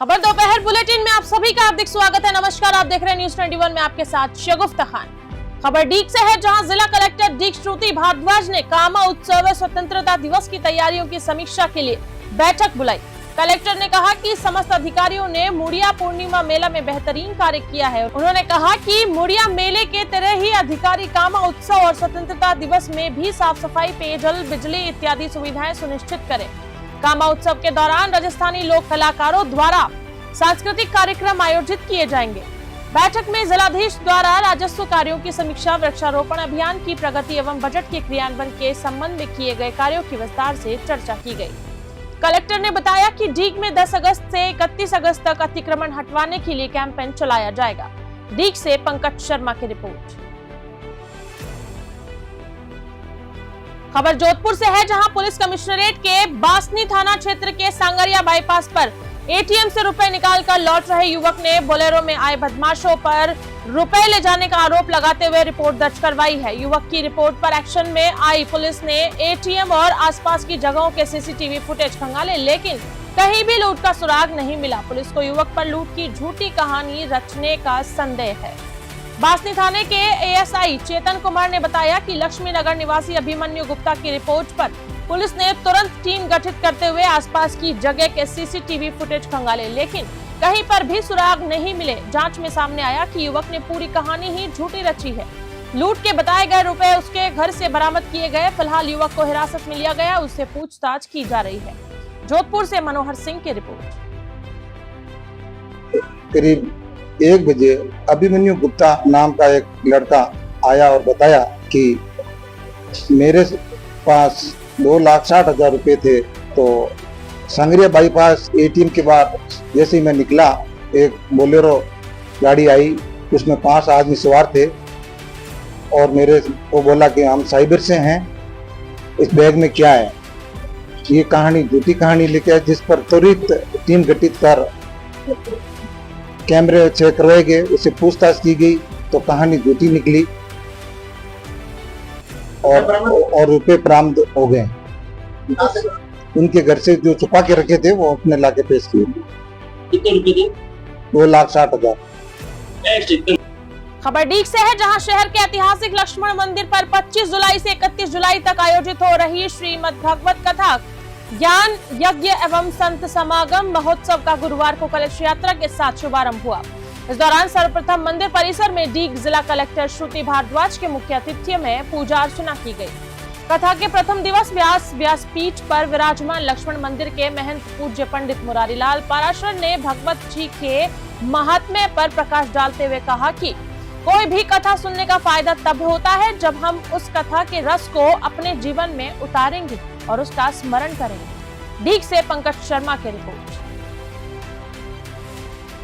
खबर दोपहर बुलेटिन में आप सभी का हार्दिक स्वागत है। नमस्कार, आप देख रहे हैं न्यूज 21 में आपके साथ शगुफ्ता खान। खबर डीग से है, जहां जिला कलेक्टर डीग श्रुति भारद्वाज ने कामा उत्सव स्वतंत्रता दिवस की तैयारियों की समीक्षा के लिए बैठक बुलाई। कलेक्टर ने कहा कि समस्त अधिकारियों ने मुड़िया पूर्णिमा मेला में बेहतरीन कार्य किया है। उन्होंने कहा कि मुड़िया मेले के तरह ही अधिकारी कामा उत्सव और स्वतंत्रता दिवस में भी साफ सफाई, पेयजल, बिजली इत्यादि सुविधाएं सुनिश्चित करें। कामा उत्सव के दौरान राजस्थानी लोक कलाकारों द्वारा सांस्कृतिक कार्यक्रम आयोजित किए जाएंगे। बैठक में जिलाधीश द्वारा राजस्व कार्यों की समीक्षा, वृक्षारोपण अभियान की प्रगति एवं बजट के क्रियान्वयन के संबंध में किए गए कार्यों की विस्तार से चर्चा की गई। कलेक्टर ने बताया कि डीग में 10 अगस्त से 31 अगस्त तक अतिक्रमण हटवाने के लिए कैंपेन चलाया जाएगा। डीग से पंकज शर्मा की रिपोर्ट। खबर जोधपुर से है, जहां पुलिस कमिश्नरेट के बासनी थाना क्षेत्र के सांगरिया बाईपास पर एटीएम से रुपए निकालकर लौट रहे युवक ने बोलेरो में आए बदमाशों पर रुपए ले जाने का आरोप लगाते हुए रिपोर्ट दर्ज करवाई है। युवक की रिपोर्ट पर एक्शन में आई पुलिस ने एटीएम और आसपास की जगहों के सीसीटीवी फुटेज खंगाले, लेकिन कहीं भी लूट का सुराग नहीं मिला। पुलिस को युवक पर लूट की झूठी कहानी रचने का संदेह है। बासनी थाने के एएसआई चेतन कुमार ने बताया कि लक्ष्मी नगर निवासी अभिमन्यु गुप्ता की रिपोर्ट पर पुलिस ने तुरंत टीम गठित करते हुए आसपास की जगह के सीसीटीवी फुटेज खंगाले, लेकिन कहीं पर भी सुराग नहीं मिले। जांच में सामने आया कि युवक ने पूरी कहानी ही झूठी रची है। लूट के बताए गए रुपए उसके घर से बरामद किए गए। फिलहाल युवक को हिरासत में लिया गया, उससे पूछताछ की जा रही है। जोधपुर से मनोहर सिंह की रिपोर्ट। करीब 1 बजे अभिमन्यु गुप्ता नाम का एक लड़का आया और बताया कि मेरे पास 2,60,000 रुपए थे। तो सांगरिया बाईपास एटीएम के बाद जैसे ही मैं निकला, एक बोलेरो गाड़ी आई, उसमें 5 आदमी सवार थे और मेरे को बोला कि हम साइबर से हैं, इस बैग में क्या है। ये कहानी झूठी कहानी लेके, जिस पर त्वरित टीम गठित कर कैमरे चेक करवाए गए, उससे पूछताछ की गई तो कहानी झूठी निकली और रुपए बरामद हो गए। उनके घर से जो छुपा के रखे थे वो अपने लाके पेश किए। कितने रुपए थे? 2,60,000। खबर डीग से है, जहां शहर के ऐतिहासिक लक्ष्मण मंदिर पर 25 जुलाई से 31 जुलाई तक आयोजित हो रही श्रीमद् भागवत कथा, ज्ञान यज्ञ एवं संत समागम महोत्सव का गुरुवार को कलश यात्रा के साथ शुभारंभ हुआ। इस दौरान सर्वप्रथम मंदिर परिसर में डीग जिला कलेक्टर श्रुति भारद्वाज के मुख्य आतिथ्य में पूजा अर्चना की गई। कथा के प्रथम दिवस व्यासपीठ पर विराजमान लक्ष्मण मंदिर के महंत पूज्य पंडित मुरारीलाल पाराशर ने भगवत जी के महात्म्य पर प्रकाश डालते हुए कहा कि कोई भी कथा सुनने का फायदा तब होता है जब हम उस कथा के रस को अपने जीवन में उतारेंगे और उसका स्मरण करेंगे। डीग से पंकज शर्मा की रिपोर्ट।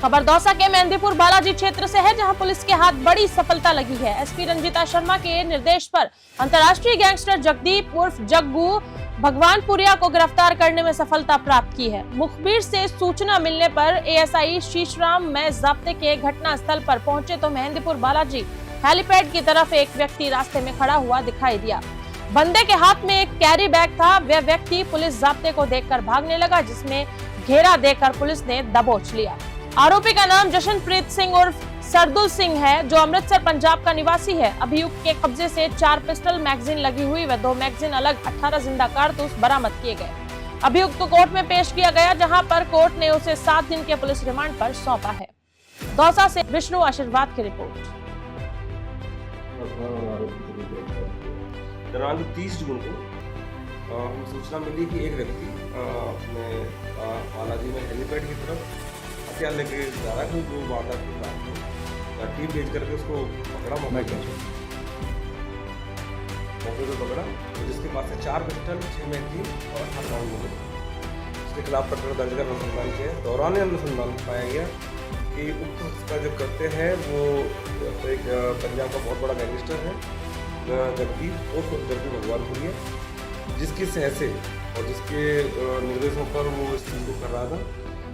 खबर दौसा के मेहंदीपुर बालाजी क्षेत्र से है, जहां पुलिस के हाथ बड़ी सफलता लगी है। एसपी रंजीता शर्मा के निर्देश पर अंतर्राष्ट्रीय गैंगस्टर जगदीप उर्फ जग्गू भगवानपुरिया को गिरफ्तार करने में सफलता प्राप्त की है। मुखबिर से सूचना मिलने पर एएसआई शीशराम में जाब्ते के घटना स्थल पर पहुंचे तो मेहंदीपुर बालाजी हेलीपैड की तरफ एक व्यक्ति रास्ते में खड़ा हुआ दिखाई दिया। बंदे के हाथ में एक कैरी बैग था। वह व्यक्ति पुलिस जाब्ते को देखकर भागने लगा, जिसमें घेरा देकर पुलिस ने दबोच लिया। आरोपी का नाम जशनप्रीत सिंह उर्फ सरदुल सिंह है, जो अमृतसर पंजाब का निवासी है। अभियुक्त के कब्जे से 4 पिस्टल मैगजीन लगी हुई व 2 मैगजीन अलग 18 जिंदा कारतूस बरामद किए गए। अभियुक्त को कोर्ट में पेश किया गया, जहां पर कोर्ट ने उसे 7 दिन के पुलिस रिमांड पर सौंपा है। दौसा से विष्णु आशीर्वाद की रिपोर्ट। दिनांक 30 जून को हमें सूचना मिली कि एक व्यक्ति बालाजी में हेलीपैड की तरफ हथियार लेके जा रहा है, जो वारदात की बात है। टीम भेज करके उसको पकड़ा, मौके पे पकड़ा, तो जिसके पास से 4 पिस्टल, 6 मैगजीन और 18 राउंड मिले। उसके खिलाफ प्रकरण दर्ज कर अनुसंधान किया। दौरान अनुसंधान पाया गया कि उक्त का जो करते हैं वो एक पंजाब का बहुत बड़ा गैंगस्टर है, जगदीप उर्फ जग्गू भगवानपुरिया, जिसकी सह से और जिसके निर्देशों पर वो इस चीज़ को कर रहा था।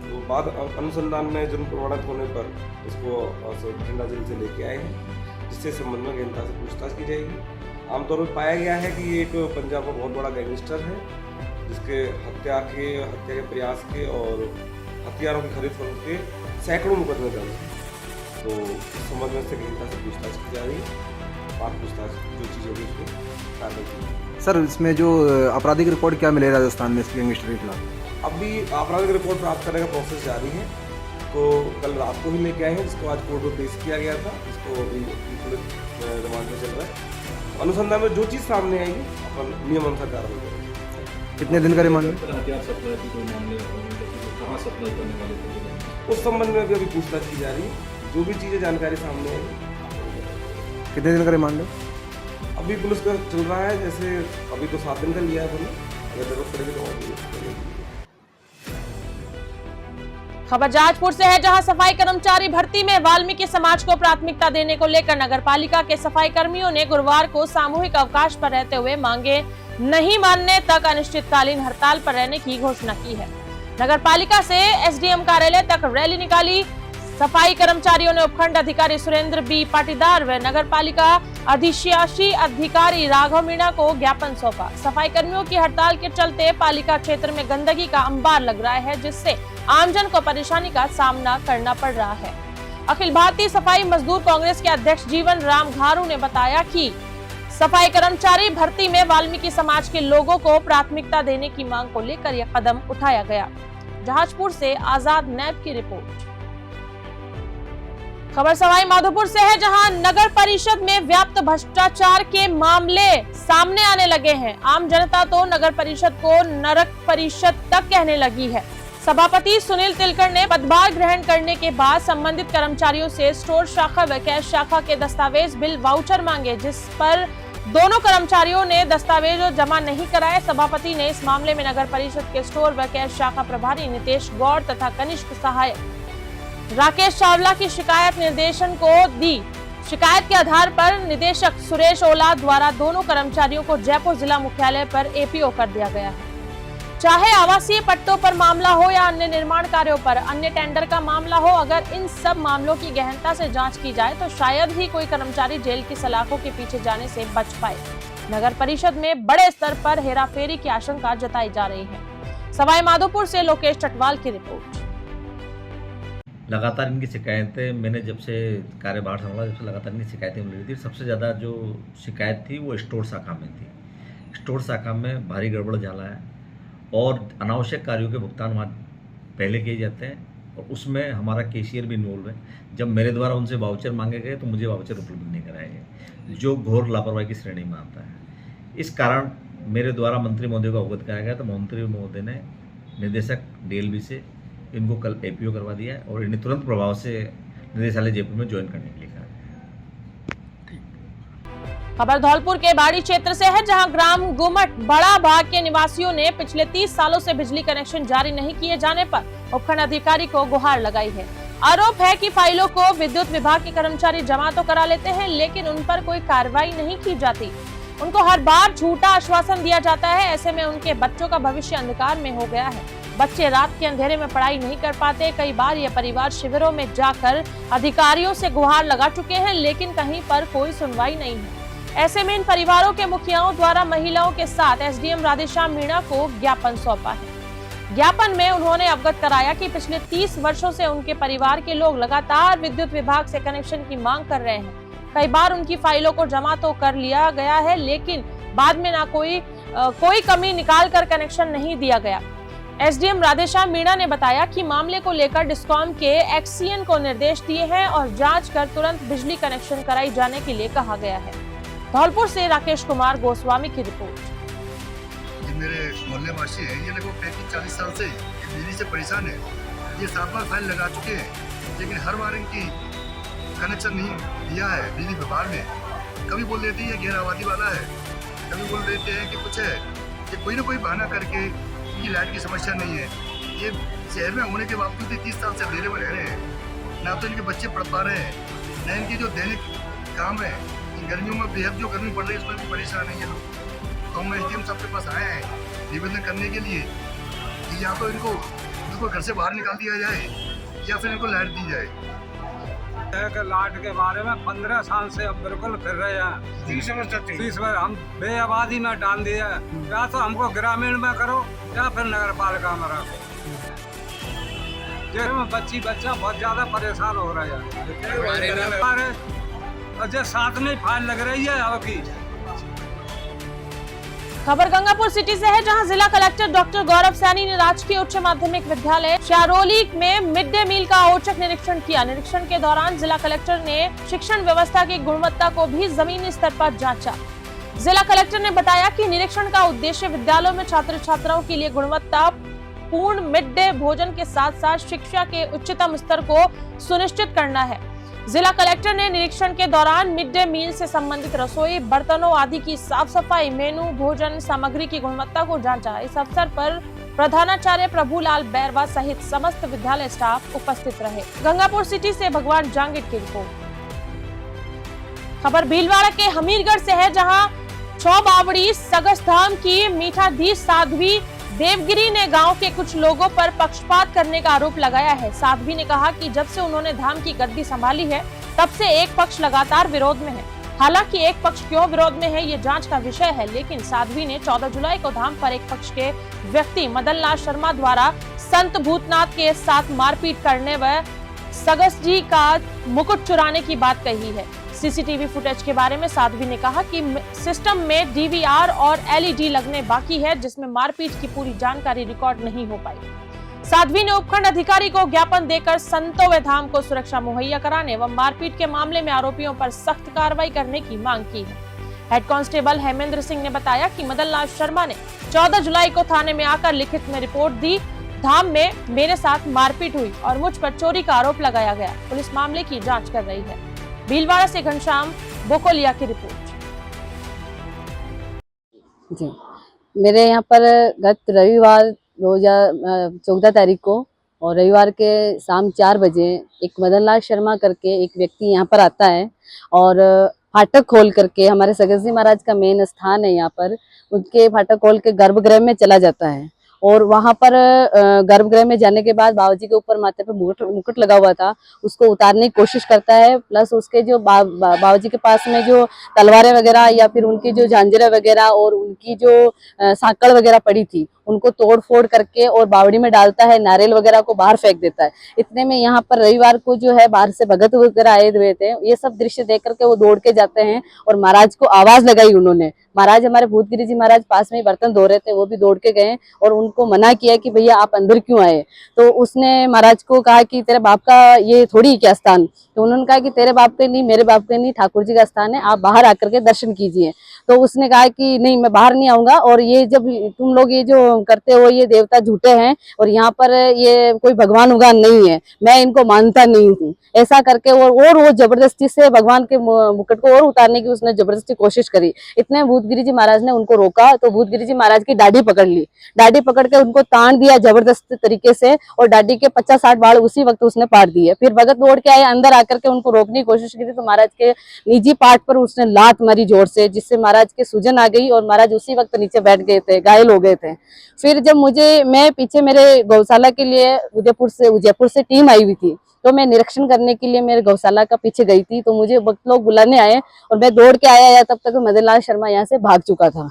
तो बाद अनुसंधान में जुर्म प्रमाणित होने पर इसको बठिंडा जेल से लेके आए हैं, जिससे संबंध में गहनता से पूछताछ की जाएगी। आमतौर पर पाया गया है कि ये एक पंजाब का बहुत बड़ा गैंगस्टर है, जिसके हत्या के प्रयास के और हथियारों की खरीद फरोख्त के सैकड़ों मुकदमे दर्ज हैं। तो इस संबंध में से गहनता से पूछताछ की जा रही है। बात पूछताछ जो चीज़ होगी उसमें कार्रवाई की जाएगी। सर, इसमें जो आपराधिक रिकॉर्ड क्या मिले राजस्थान में इसके गैंगस्टर के खिलाफ? अभी आपराधिक रिपोर्ट प्राप्त करने का प्रोसेस जारी है। तो कल रात को ही लेके आए हैं, जिसको आज कोर्ट में पेश किया गया था। इसको अभी पुलिस रिमांड में चल रहा है। अनुसंधान में जो चीज़ सामने आएगी अपन नियम अनुसार कार्रवाई करेंगे। कितने दिन का रिमांड है? हथियार सप्लाई की कोई मामले कहाँ सप्लाई करने वाले थे? उस संबंध में अभी पूछताछ की जा रही है। जो भी चीज़ें जानकारी सामने आएगी। कितने दिन का रिमांड है? अभी पुलिस का चल रहा है, जैसे अभी तो 7 दिन का लिया है पुलिस, अगर जरूरत पड़ेगी तो और भी। खबर जाजपुर से है, जहां सफाई कर्मचारी भर्ती में वाल्मीकि समाज को प्राथमिकता देने को लेकर नगरपालिका के सफाई कर्मियों ने गुरुवार को सामूहिक अवकाश पर रहते हुए मांगे नहीं मानने तक अनिश्चितकालीन हड़ताल पर रहने की घोषणा की है। नगरपालिका से एसडीएम कार्यालय तक रैली निकाली। सफाई कर्मचारियों ने उपखंड अधिकारी सुरेंद्र बी पाटीदार व नगरपालिका अधिशासी अधिकारी राघव मीणा को ज्ञापन सौंपा। सफाई कर्मियों की हड़ताल के चलते पालिका क्षेत्र में गंदगी का अंबार लग रहा है, जिससे आमजन को परेशानी का सामना करना पड़ रहा है। अखिल भारतीय सफाई मजदूर कांग्रेस के अध्यक्ष जीवन राम घारू ने बताया कि सफाई कर्मचारी भर्ती में वाल्मीकि समाज के लोगों को प्राथमिकता देने की मांग को लेकर यह कदम उठाया गया। जहाजपुर से आजाद नैब की रिपोर्ट। खबर सवाई माधोपुर से है, जहां नगर परिषद में व्याप्त भ्रष्टाचार के मामले सामने आने लगे हैं। आम जनता तो नगर परिषद को नरक परिषद तक कहने लगी है। सभापति सुनील तिलकर ने पदभार ग्रहण करने के बाद संबंधित कर्मचारियों से स्टोर शाखा व कैश शाखा के दस्तावेज बिल वाउचर मांगे, जिस पर दोनों कर्मचारियों ने दस्तावेज जमा नहीं कराए। सभापति ने इस मामले में नगर परिषद के स्टोर व कैश शाखा प्रभारी नितेश गौड़ तथा कनिष्ठ सहायक राकेश चावला की शिकायत निर्देशन को दी। शिकायत के आधार पर निदेशक सुरेश ओला द्वारा दोनों कर्मचारियों को जयपुर जिला मुख्यालय पर एपीओ कर दिया गया है। चाहे आवासीय पट्टों पर मामला हो या अन्य निर्माण कार्यों पर, अन्य टेंडर का मामला हो, अगर इन सब मामलों की गहनता से जांच की जाए तो शायद ही कोई कर्मचारी जेल की सलाखों के पीछे जाने से बच पाए। नगर परिषद में बड़े स्तर पर हेराफेरी की आशंका जताई जा रही है। सवाई माधोपुर से लोकेश टटवाल की रिपोर्ट। लगातार इनकी शिकायतें मैंने जब से कार्यभार संभाला, जब से लगातार इनकी शिकायतें मिल रही थी। सबसे ज़्यादा जो शिकायत थी वो स्टोर शाखा में थी। स्टोर शाखा में भारी गड़बड़ झाला है और अनावश्यक कार्यों के भुगतान वहाँ पहले किए जाते हैं और उसमें हमारा कैशियर भी इन्वॉल्व है। जब मेरे द्वारा उनसे वाउचर मांगे गए तो मुझे वाउचर उपलब्ध नहीं कराए गए, जो घोर लापरवाही की श्रेणी में आता है। इस कारण मेरे द्वारा मंत्री महोदय को अवगत कराया गया तो मंत्री महोदय ने निदेशक डीएलबी से इनको कल एपीओ करवा दिया है और इन्हें तुरंत प्रभाव से निदेशालय जयपुर में ज्वाइन करने के लिए कहा है। खबर धौलपुर के बाड़ी क्षेत्र से है, जहां ग्राम गुमट बड़ा बाग के निवासियों ने पिछले 30 सालों से बिजली कनेक्शन जारी नहीं किए जाने पर उपखंड अधिकारी को गुहार लगाई है। आरोप है कि फाइलों को विद्युत विभाग के कर्मचारी जमा तो करा लेते हैं, लेकिन उन पर कोई कार्रवाई नहीं की जाती। उनको हर बार झूठा आश्वासन दिया जाता है। ऐसे में उनके बच्चों का भविष्य अंधकार में हो गया है। बच्चे रात के अंधेरे में पढ़ाई नहीं कर पाते। कई बार ये परिवार शिविरों में जाकर अधिकारियों से गुहार लगा चुके हैं, लेकिन कहीं पर कोई सुनवाई नहीं है। ऐसे में इन परिवारों के मुखियाओं द्वारा महिलाओं के साथ एसडीएम राधेश्याम मीणा को ज्ञापन सौंपा है। ज्ञापन में उन्होंने अवगत कराया कि पिछले 30 वर्षों से उनके परिवार के लोग लगातार विद्युत विभाग से कनेक्शन की मांग कर रहे हैं। कई बार उनकी फाइलों को जमा तो कर लिया गया है, लेकिन बाद में ना कोई कमी निकाल कर कनेक्शन नहीं दिया गया। एसडीएम राधेश्याम मीणा ने बताया कि मामले को लेकर डिस्कॉम के एक्सीएन को निर्देश दिए हैं और जांच कर तुरंत बिजली कनेक्शन कराई जाने के लिए कहा गया है। धौलपुर से राकेश कुमार गोस्वामी की रिपोर्ट। ये मेरे मोहल्ले वासी है, ये लगभग 35-40 साल से बिजली से परेशान है। ये 7 बार फाइल लगा चुके हैं, लेकिन हर बार इनकी कनेक्शन नहीं दिया है बिजली विभाग ने। कभी बोल देती है गैर आबादी वाला है, कभी बोल देते हैं कि कुछ है, कि कोई ना कोई बहाना करके इनकी लाइट की समस्या नहीं है। ये शहर में होने के बावजूद भी 30 साल से अंधेरे में रह रहे हैं। ना तो इनके बच्चे पढ़ पा रहे हैं, न इनकी जो दैनिक काम है। गर्मियों में बेहद जो गर्मी पड़ रही है उसमें भी परेशान है ये लोग। तो हम एसडीएम साहब के पास आए हैं निवेदन करने के लिए कि या तो इनको घर से बाहर निकाल दिया जाए या फिर इनको लाइट दी जाए। लाइट के बारे में 15 साल से अब बिल्कुल फिर रहे हैं। 30 वर्ष हम बेआबादी में डाल दिए, या तो हमको ग्रामीण में करो या फिर नगर पालिका में रखो। जिसमें बच्ची बच्चा बहुत ज्यादा परेशान हो रहे हैं। अरे अजय साथ में फाइल लग रही है अब की। खबर गंगापुर सिटी से है, जहां जिला कलेक्टर डॉक्टर गौरव सैनी ने राजकीय उच्च माध्यमिक विद्यालय शारोली में मिड डे मील का औचक निरीक्षण किया। निरीक्षण के दौरान जिला कलेक्टर ने शिक्षण व्यवस्था की गुणवत्ता को भी जमीनी स्तर पर जांचा। जिला कलेक्टर ने बताया कि निरीक्षण का उद्देश्य विद्यालयों में छात्र छात्राओं के लिए गुणवत्ता पूर्ण मिड डे भोजन के साथ साथ शिक्षा के उच्चतम स्तर को सुनिश्चित करना है। जिला कलेक्टर ने निरीक्षण के दौरान मिड डे मील से संबंधित रसोई बर्तनों आदि की साफ सफाई, मेनू, भोजन सामग्री की गुणवत्ता को जांचा। इस अवसर पर प्रधानाचार्य प्रभुलाल बैरवा सहित समस्त विद्यालय स्टाफ उपस्थित रहे। गंगापुर सिटी से भगवान जांगिड की रिपोर्ट। खबर भीलवाड़ा के हमीरगढ़ से है, जहां छौबावड़ी सगस धाम की मीठाधीश साध्वी देवगिरी ने गांव के कुछ लोगों पर पक्षपात करने का आरोप लगाया है। साध्वी ने कहा कि जब से उन्होंने धाम की गद्दी संभाली है, तब से एक पक्ष लगातार विरोध में है। हालांकि एक पक्ष क्यों विरोध में है, ये जांच का विषय है, लेकिन साध्वी ने 14 जुलाई को धाम पर एक पक्ष के व्यक्ति मदन लाल शर्मा द्वारा संत भूतनाथ के साथ मारपीट करने व सगस जी का मुकुट चुराने की बात कही है। सीसीटीवी फुटेज के बारे में साध्वी ने कहा कि सिस्टम में डीवीआर और एलईडी लगने बाकी है, जिसमें मारपीट की पूरी जानकारी रिकॉर्ड नहीं हो पाई। साध्वी ने उपखंड अधिकारी को ज्ञापन देकर संतों व धाम को सुरक्षा मुहैया कराने व मारपीट के मामले में आरोपियों पर सख्त कार्रवाई करने की मांग की है। हेड कांस्टेबल हेमेंद्र सिंह ने बताया कि मदन लाल शर्मा ने 14 जुलाई को थाने में आकर लिखित में रिपोर्ट दी। धाम में मेरे साथ मारपीट हुई और मुझ पर चोरी का आरोप लगाया गया। पुलिस मामले की जांच कर रही है। भीलवाड़ा से घनश्याम बोकोलिया की रिपोर्ट। जी, मेरे यहाँ पर गत रविवार 2014 तारीख को और रविवार के शाम 4 बजे एक मदन लाल शर्मा करके एक व्यक्ति यहाँ पर आता है और फाटक खोल करके, हमारे सगस जी महाराज का मेन स्थान है यहाँ पर, उनके फाटक खोल के गर्भगृह में चला जाता है। और वहाँ पर गर्भगृह में जाने के बाद बाबूजी के ऊपर माथे पे मुकुट लगा हुआ था, उसको उतारने की कोशिश करता है। प्लस उसके जो बाबूजी के पास में जो तलवारें वगैरह या फिर उनकी जो झांझरें वगैरह और उनकी जो साकड़ वगैरह पड़ी थी, उनको तोड़ फोड़ करके और बावड़ी में डालता है, नारियल वगैरह को बाहर फेंक देता है। इतने में यहाँ पर रविवार को जो है बाहर से भगत वगैरह आए हुए थे। ये सब दृश्य देख करके वो दौड़ के जाते हैं और महाराज को आवाज लगाई उन्होंने। महाराज, हमारे भूतगिरी जी महाराज पास में ही बर्तन धो रहे थे, वो भी दौड़ के गए और उनको मना किया कि भैया आप अंदर क्यों आए। तो उसने महाराज को कहा कि तेरे बाप का ये थोड़ी क्या स्थान। तो उन्होंने कहा कि तेरे बाप के नहीं, मेरे बाप के नहीं, ठाकुर जी का स्थान है, आप बाहर आकर के दर्शन कीजिए। तो उसने कहा कि नहीं, मैं बाहर नहीं आऊंगा, और ये जब तुम लोग ये जो करते हो ये देवता झूठे हैं और यहाँ पर ये कोई भगवान उगान नहीं है, मैं इनको मानता नहीं हूँ, ऐसा करके। और वो जबरदस्ती से भगवान के मुकुट को और उतारने की उसने जबरदस्ती कोशिश करी। इतने भूतगिरी जी महाराज ने उनको रोका तो भूतगिरी जी महाराज की दाढ़ी पकड़ ली, दाढ़ी पकड़ के उनको तान दिया जबरदस्त तरीके से और दाढ़ी के 50-60 बाल उसी वक्त उसने पाड़ दिए। फिर भगत दौड़ के आए, अंदर आकर के उनको रोकने की कोशिश की थी तो महाराज के निजी पार्ट पर उसने लात मारी जोर से, जिससे महाराज के सूजन आ गई और महाराज उसी वक्त नीचे बैठ गए थे, घायल हो गए थे। फिर जब मैं पीछे मेरे गौशाला के लिए उदयपुर से टीम आई हुई थी, तो मैं निरीक्षण करने के लिए मेरे गौशाला का पीछे गई थी, तो मुझे वक्त लोग बुलाने आए और मैं दौड़ के आया तब तक मदन लाल शर्मा यहाँ से भाग चुका था।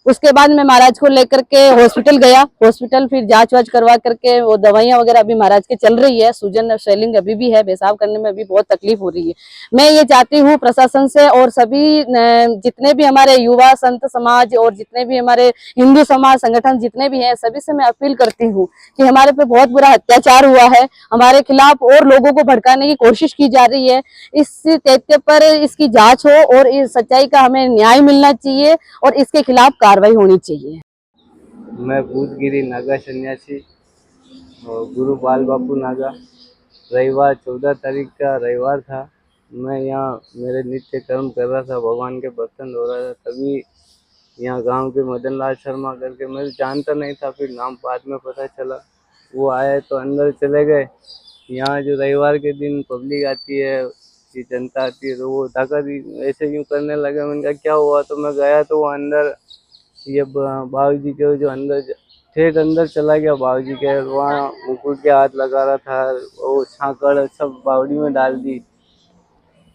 उसके बाद मैं महाराज को लेकर के हॉस्पिटल गया, हॉस्पिटल फिर जांच वाच करवा करके वो दवाइयां वगैरह अभी महाराज के चल रही है। सूजन स्वेलिंग अभी भी है, पेशाब करने में अभी बहुत तकलीफ हो रही है। मैं ये चाहती हूँ प्रशासन से और सभी जितने भी हमारे युवा संत समाज और जितने भी हमारे हिंदू समाज संगठन जितने भी हैं, सभी से मैं अपील करती हूँ कि हमारे पे बहुत बुरा अत्याचार हुआ है, हमारे खिलाफ और लोगों को भड़काने की कोशिश की जा रही है। इस तथ्य पर इसकी जाँच हो और इस सच्चाई का हमें न्याय मिलना चाहिए और इसके खिलाफ कार्रवाई होनी चाहिए। मैं भूतगिरी नागा सन्यासी और गुरु बाल बापू नागा। रविवार 14 तारीख का रविवार था, मैं यहाँ मेरे नित्य कर्म कर रहा था, भगवान के बर्तन धो रहा था, तभी यहाँ गांव के मदन लाल शर्मा करके, मैं जानता नहीं था, फिर नाम बाद में पता चला, वो आए तो अंदर चले गए। यहाँ जो रविवार के दिन पब्लिक आती है, ये जनता आती है, तो वो धक्का ऐसे यूँ करने लगे। मैंने कहा क्या हुआ, तो मैं गया तो वो अंदर ये बाबूजी के जो अंदर ठेठ अंदर चला गया, बाबूजी के वहाँ मुकुट के हाथ लगा रहा था, वो छाकड़ सब बावड़ी में डाल दी।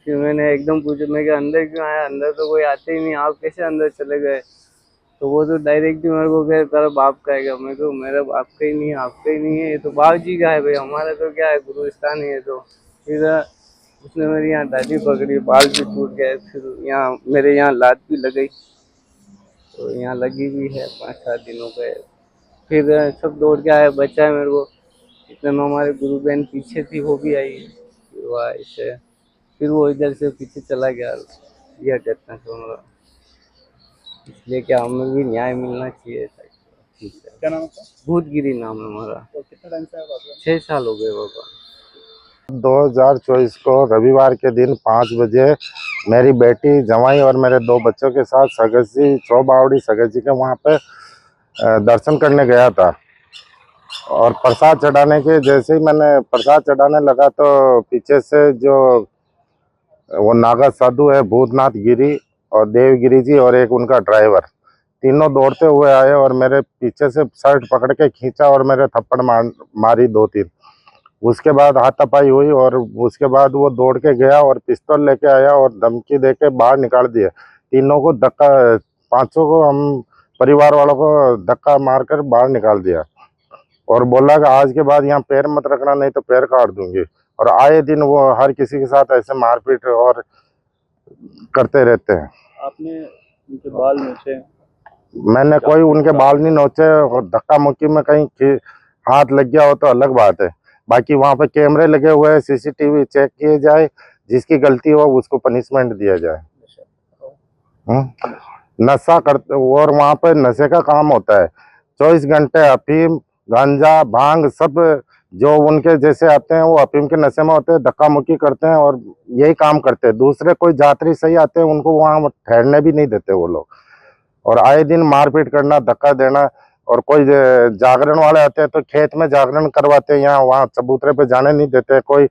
फिर मैंने एकदम पूछा, मैं क्या अंदर क्यों आया, अंदर तो कोई आते ही नहीं, आप कैसे अंदर चले गए। तो वो तो डायरेक्ट ही मेरे को कह तेरा बाप का है। मैं तो मेरा बाप का ही नहीं है, आपका ही नहीं है, ये तो बाप जी का है भाई, हमारा तो क्या है गुरुस्तान ही है। तो फिर उसने मेरी यहाँ दाढ़ी पकड़ी, बाल भी टूट गए, फिर यहाँ मेरे यहाँ लात भी लग गई, तो यहाँ लगी भी है 5-7 दिनों का। फिर सब दौड़ के आए, बचा है मेरे को। इतने में हमारे गुरु बहन पीछे थी, वो भी आई, फिर वो ऐसे फिर वो इधर से पीछे चला गया। यह घटना सुन रहा, इसलिए क्या हमें भी न्याय मिलना चाहिए। ठीक है। क्या नाम है? भूतगिरी नाम है हमारा। तो कितना टाइम से है बाबा? 6 साल हो गए बाबा। 2024 को रविवार के दिन 5 बजे मेरी बेटी, जवाई और मेरे 2 बच्चों के साथ सगत जी चौबावड़ी सगत जी के वहाँ पे दर्शन करने गया था। और प्रसाद चढ़ाने के जैसे ही मैंने प्रसाद चढ़ाने लगा तो पीछे से जो वो नागा साधु है, भूतनाथ गिरी और देवगिरी जी और एक उनका ड्राइवर, तीनों दौड़ते हुए आए और मेरे पीछे से शर्ट पकड़ के खींचा और मेरे थप्पड़ मारी 2-3। उसके बाद हाथापाई हुई और उसके बाद वो दौड़ के गया और पिस्तौल लेके आया और धमकी देके बाहर निकाल दिया। तीनों को धक्का, 500 को हम परिवार वालों को धक्का मारकर बाहर निकाल दिया और बोला कि आज के बाद यहाँ पैर मत रखना, नहीं तो पैर काट दूंगी। और आए दिन वो हर किसी के साथ ऐसे मारपीट और करते रहते हैं। आपने उनके बाल नोचे? मैंने कोई उनके बाल नहीं नोचे और धक्का मुक्की में कहीं हाथ लग गया हो तो अलग बात है। बाकी वहाँ पे कैमरे लगे हुए हैं, सीसीटीवी चेक किए जाए, जिसकी गलती हो उसको पनिशमेंट दिया जाए। नशा करते और वहाँ पे नशे का काम होता है, 24 घंटे अफीम, गांजा, भांग सब जो उनके जैसे आते हैं वो अफीम के नशे में होते हैं, धक्का मुक्की करते हैं और यही काम करते हैं। दूसरे कोई यात्री सही आते हैं उनको वहाँ ठहरने भी नहीं देते वो लोग, और आए दिन मारपीट करना, धक्का देना। और कोई जागरण वाले आते हैं तो खेत में जागरण करवाते हैं, यहाँ वहाँ चबूतरे पे जाने नहीं देते। कोई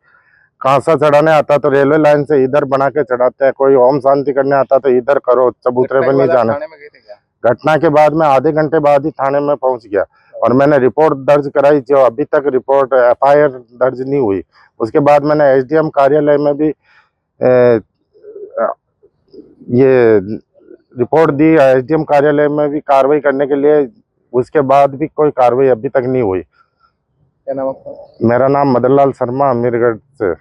कांसा चढ़ाने आता तो रेलवे लाइन से इधर बना के चढ़ाते हैं, कोई ओम शांति करने आता तो इधर करो, चबूतरे पे नहीं जाना। घटना के बाद मैं आधे घंटे बाद ही थाने में पहुंच गया और मैंने रिपोर्ट दर्ज कराई, जो अभी तक रिपोर्ट FIR दर्ज नहीं हुई। उसके बाद मैंने SDM कार्यालय में भी ये रिपोर्ट दी, SDM कार्यालय में भी कार्रवाई करने के लिए, उसके बाद भी कोई कार्रवाई अभी तक नहीं हुई। क्या नाम आपका? मेरा नाम मदन लाल शर्मा, अमीरगढ़ से।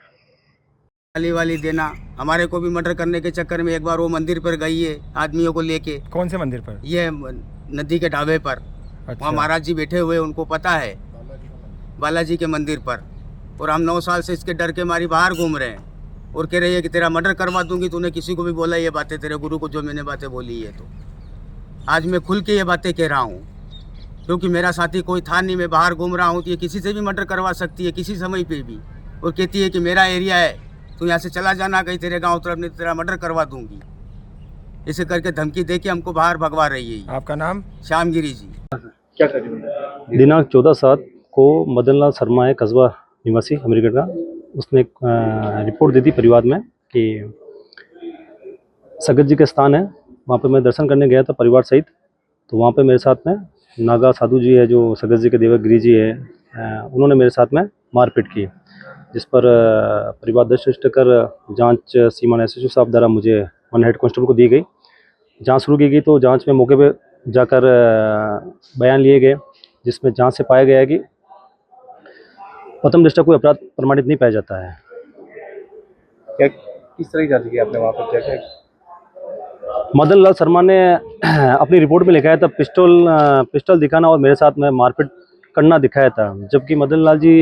वाली देना, हमारे को भी मर्डर करने के चक्कर में एक बार वो मंदिर पर गई है आदमियों को लेके। कौन से मंदिर पर? ये नदी के ढाबे पर। अच्छा। वहाँ महाराज जी बैठे हुए, उनको पता है, बालाजी के मंदिर पर। और हम 9 साल से इसके डर के मारी बाहर घूम रहे हैं और कह रही है कि तेरा मर्डर करवा दूंगी। तूने किसी को भी बोला ये बातें, तेरे गुरु को जो मैंने बातें बोली है? तो आज मैं खुल के ये बातें कह रहा हूँ, क्योंकि मेरा साथी कोई था नहीं, मैं बाहर घूम रहा हूँ, तो ये किसी से भी मर्डर करवा सकती है, किसी समय पे भी। और कहती है कि मेरा एरिया है, तो यहाँ से चला जाना कहीं तेरे गांव तरफ, नहीं तेरा मर्डर करवा दूंगी। इसे करके धमकी दे के हमको बाहर भगवा रही है। आपका नाम? श्यामगिरी जी। क्या करेंगे? दिनांक 14/7 को मदन लाल शर्मा है, कस्बा निवासी अमीरगढ़ का, उसने एक रिपोर्ट दी थी परिवार में कि सगत जी का स्थान है, वहाँ पे मैं दर्शन करने गया था परिवार सहित। तो वहाँ पे मेरे साथ में नागा साधु जी है, जो सगत जी के देवगिरी जी है, उन्होंने मेरे साथ में मारपीट की, जिस पर परिवार दर्ज कर जांच सीमा SHO साहब द्वारा मुझे वन हेड कांस्टेबल को दी गई। जांच शुरू की गई, तो जांच में मौके पे जाकर बयान लिए गए, जिसमें जांच से पाया गया है कि प्रथम दृष्टया कोई अपराध प्रमाणित नहीं पाया जाता है। क्या किस तरह की जांच की आपने वहाँ पर? क्या मदन लाल शर्मा ने अपनी रिपोर्ट में लिखाया था पिस्टल दिखाना और मेरे साथ में मारपीट करना दिखाया था। जबकि मदन लाल जी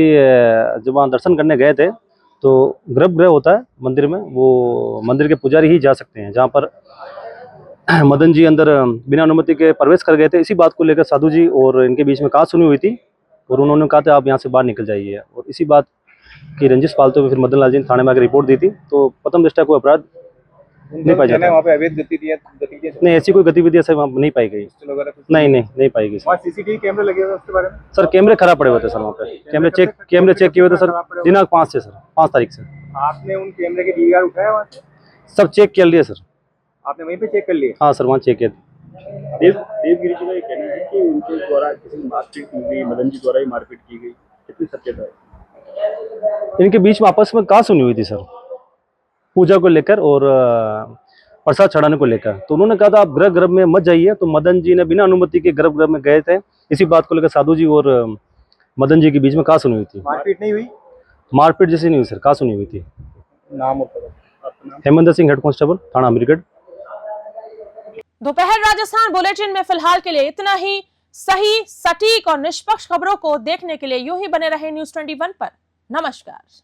जब वहाँ दर्शन करने गए थे तो गर्भगृह होता है मंदिर में, वो मंदिर के पुजारी ही जा सकते हैं, जहाँ पर मदन जी अंदर बिना अनुमति के प्रवेश कर गए थे। इसी बात को लेकर साधु जी और इनके बीच में कहा सुनी हुई थी और उन्होंने कहा था आप यहाँ से बाहर निकल जाइए, और इसी बात की रंजिश पालते हुए फिर मदन लाल जी ने थाने में आकर रिपोर्ट दी थी। तो प्रथम दृष्टया कोई अपराध नहीं पाया जाता। वहाँ पे अवैध गतिविधियाँ नहीं, ऐसी कोई गतिविधियाँ सर वहाँ नहीं पाई गई। नहीं पाई गई। वहाँ CCTV कैमरे लगे हुए उसके बारे में? सर कैमरे खराब पड़े हुए थे सर, वहाँ पे कैमरे चेक किए हुए थे सर, दिनांक 5 से सर, 5 तारीख से। आपने उन कैमरे के DVR उठाया वहाँ से? सब चेक कर लिए सर। आपने वहीं पे चेक कर लिए? हाँ सर, वहाँ चेक किया। देवगिरी जी का ये कहना है कि उनके द्वारा किसी की मारपीट की गई, मदन जी द्वारा ही मारपीट की गई, कितनी सत्यता है? इनके बीच में आपस में कहा सुनी हुई थी सर, पूजा को लेकर, और प्रसाद चढ़ाने को लेकर। तो उन्होंने कहा था आप गर्भ में मत जाइए, तो मदन जी ने बिना अनुमति के गर्भ में गए थे। इसी बात को लेकर साधु जी और मदन जी के बीच में कहा सुनी हुई थी। मारपीट नहीं हुई? मारपीट जैसी नहीं हुई सर, कहा सुनी हुई थी। नाम आपका नाम? हेमंत सिंह, हेड कांस्टेबल, थाना अमीरगढ़। दोपहर राजस्थान बुलेटिन में फिलहाल के लिए इतना ही। सही, सटीक और निष्पक्ष खबरों को देखने के लिए यूं ही बने रहे न्यूज़ 21 पर। नमस्कार।